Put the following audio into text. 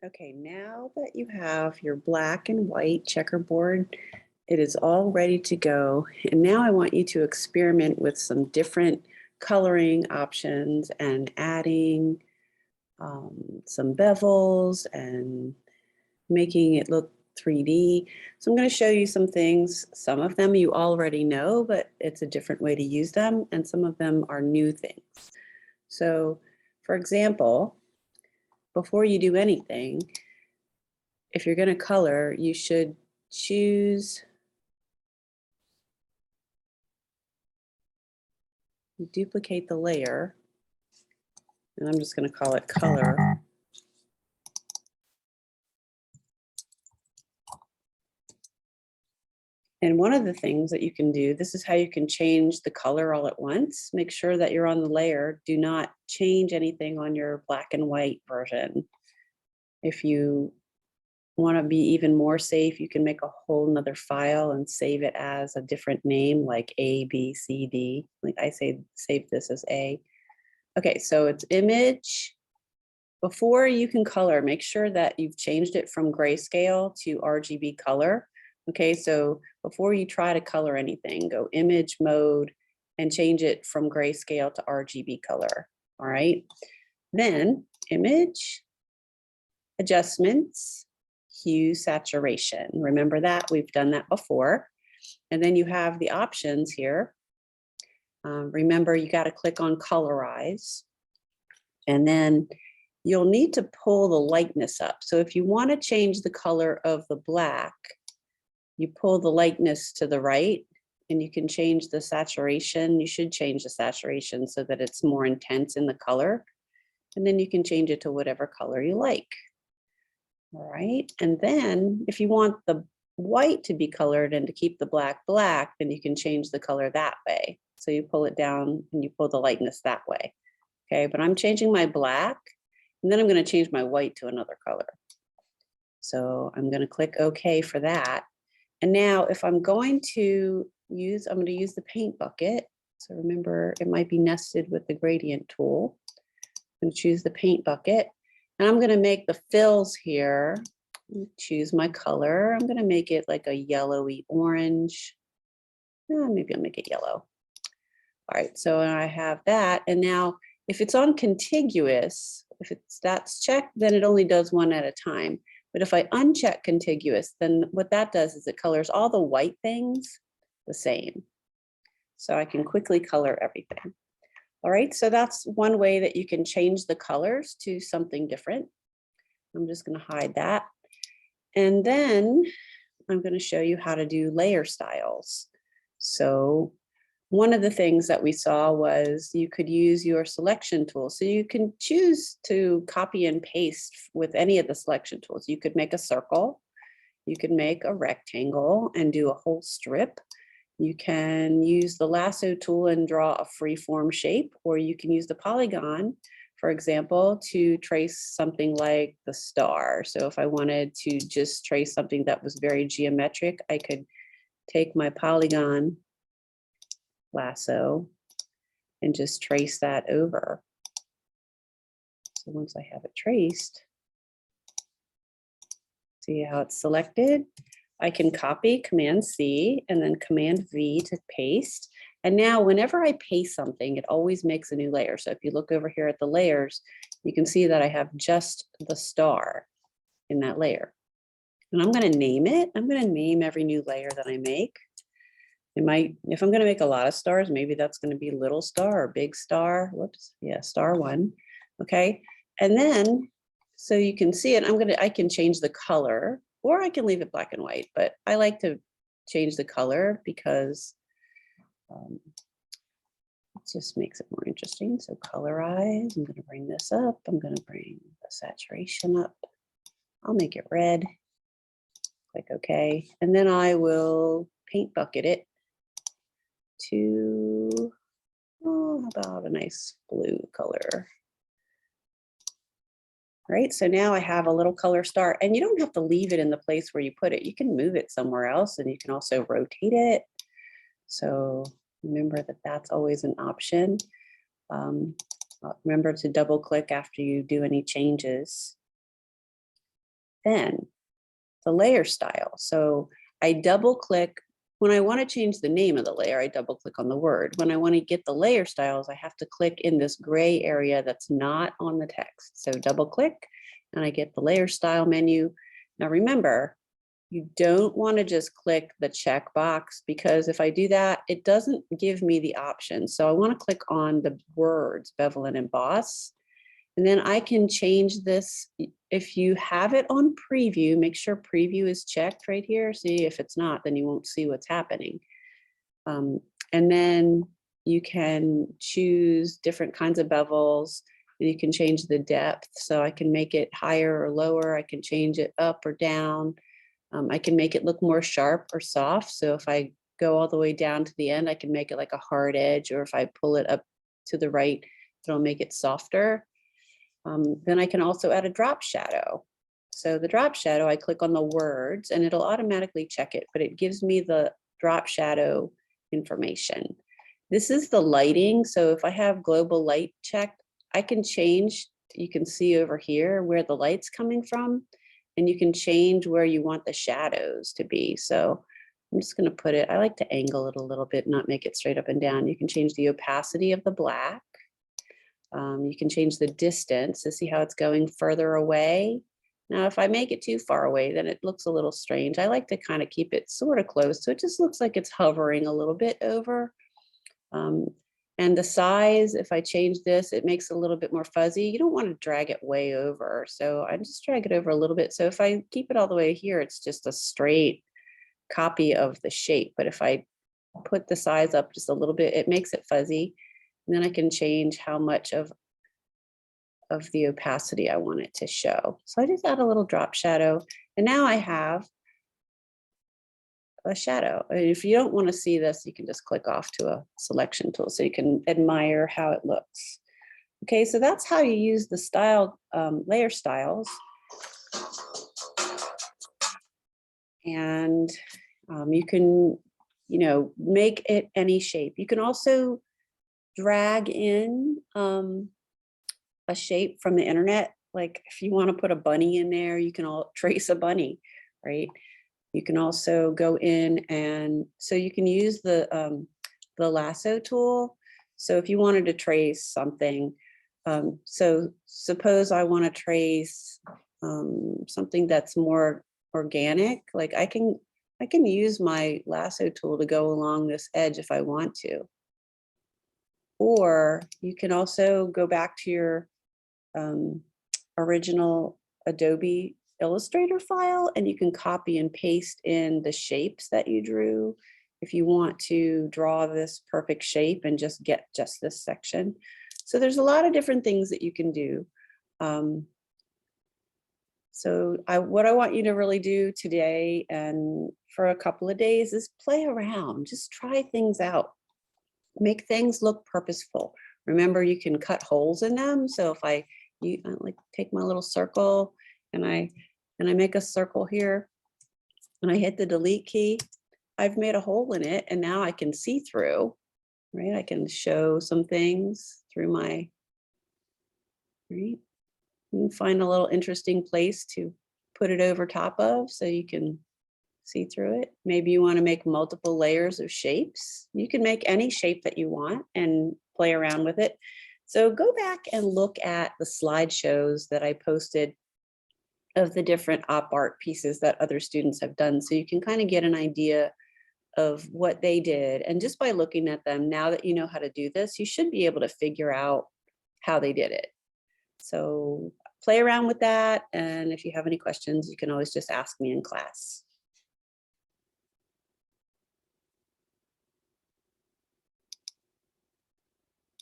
Okay, now that you have your black and white checkerboard, it is all ready to go. And now I want you to experiment with some different coloring options and adding some bevels and making it look 3D. So I'm going to show you some things. Some of them you already know, but it's a different way to use them. And some of them are new things. So for example, before you do anything, if you're going to color, you should choose, duplicate the layer, and I'm just going to call it color. And one of the things that you can do, this is how you can change the color all at once. Make sure that you're on the layer. Do not change anything on your black and white version. If you want to be even more safe, you can make a whole nother file and save it as a different name like A, B, C, D. Like I say, save this as A. Okay, so it's image. Before you can color, make sure that you've changed it from grayscale to RGB color. Okay, so before you try to color anything, go image mode and change it from grayscale to RGB color. All right, then image, adjustments, hue, saturation. Remember that, we've done that before. And then you have the options here. Remember, you got to click on colorize. And then you'll need to pull the lightness up. So if you want to change the color of the black, you pull the lightness to the right and you can change the saturation. You should change the saturation so that it's more intense in the color. And then you can change it to whatever color you like. All right. And then if you want the white to be colored and to keep the black black, then you can change the color that way. So you pull it down and you pull the lightness that way. Okay, but I'm changing my black and then I'm going to change my white to another color. So I'm going to click OK for that. And now if I'm going to use, I'm going to use the paint bucket. So remember, it might be nested with the gradient tool. I'm going to choose the paint bucket and I'm going to make the fills here. Choose my color. I'm going to make it like a yellowy orange. Maybe I'll make it yellow. All right, so I have that. And now if it's on contiguous, if that's checked, then it only does one at a time. But if I uncheck contiguous, then what that does is it colors all the white things the same. So I can quickly color everything. All right, so that's one way that you can change the colors to something different. I'm just going to hide that. And then I'm going to show you how to do layer styles. So one of the things that we saw was you could use your selection tool. So you can choose to copy and paste with any of the selection tools. You could make a circle, you could make a rectangle and do a whole strip. You can use the lasso tool and draw a free form shape, or you can use the polygon, for example, to trace something like the star. So if I wanted to just trace something that was very geometric, I could take my polygon lasso and just trace that over. So once I have it traced, see how it's selected? I can copy, Command C, and then Command V to paste. And now whenever I paste something, it always makes a new layer. So if you look over here at the layers, you can see that I have just the star in that layer. And I'm going to name it. I'm going to name every new layer that I make. It might, if I'm going to make a lot of stars, maybe that's going to be little star or big star. Whoops. Yeah, star one. Okay. And then, so you can see it, I can change the color or I can leave it black and white, but I like to change the color because it just makes it more interesting. So colorize, I'm going to bring this up. I'm going to bring the saturation up. I'll make it red. Click OK. And then I will paint bucket it to, oh, how about a nice blue color. Right, so now I have a little color star, and you don't have to leave it in the place where you put it. You can move it somewhere else, and you can also rotate it. So remember that that's always an option. Remember to double click after you do any changes. Then the layer style. So I double click. When I want to change the name of the layer, I double click on the word. When I want to get the layer styles, I have to click in this gray area that's not on the text. So double click and I get the layer style menu. Now remember, you don't want to just click the check box, because if I do that, it doesn't give me the option. So I want to click on the words bevel and emboss. And then I can change this. If you have it on preview, make sure preview is checked right here. See, if it's not, then you won't see what's happening. And then you can choose different kinds of bevels. You can change the depth. So I can make it higher or lower. I can change it up or down. I can make it look more sharp or soft. So if I go all the way down to the end, I can make it like a hard edge, or if I pull it up to the right, it'll make it softer. Then I can also add a drop shadow. So the drop shadow, I click on the words and it'll automatically check it, but it gives me the drop shadow information. This is the lighting. So if I have global light checked, I can change, you can see over here where the light's coming from, and you can change where you want the shadows to be. So I'm just gonna put it, I like to angle it a little bit, not make it straight up and down. You can change the opacity of the black. You can change the distance to see how it's going further away. Now, if I make it too far away, then it looks a little strange. I like to kind of keep it sort of close, so it just looks like it's hovering a little bit over. And the size, if I change this, it makes it a little bit more fuzzy. You don't want to drag it way over, so I just drag it over a little bit. So if I keep it all the way here, it's just a straight copy of the shape. But if I put the size up just a little bit, it makes it fuzzy. And then I can change how much of the opacity I want it to show. So I just add a little drop shadow, and now I have a shadow. And if you don't want to see this, you can just click off to a selection tool so you can admire how it looks. Okay, so that's how you use the style layer styles. And you can, make it any shape. You can also drag in a shape from the internet. Like if you want to put a bunny in there, you can all trace a bunny, right? You can also go in, and so you can use the lasso tool. So if you wanted to trace something, so suppose I want to trace something that's more organic, like I can use my lasso tool to go along this edge if I want to. Or you can also go back to your original Adobe Illustrator file, and you can copy and paste in the shapes that you drew if you want to draw this perfect shape and just get just this section. So there's a lot of different things that you can do. So what I want you to really do today and for a couple of days is play around, just try things out. Make things look purposeful. Remember, you can cut holes in them. So if I like take my little circle and I make a circle here and I hit the delete key, I've made a hole in it, and now I can see through, right? I can show some things through my, right? You can find a little interesting place to put it over top of so you can see through it. Maybe you want to make multiple layers of shapes. You can make any shape that you want and play around with it. So go back and look at the slideshows that I posted of the different op art pieces that other students have done, so you can kind of get an idea of what they did. And just by looking at them, now that you know how to do this, you should be able to figure out how they did it. So play around with that. And if you have any questions, you can always just ask me in class.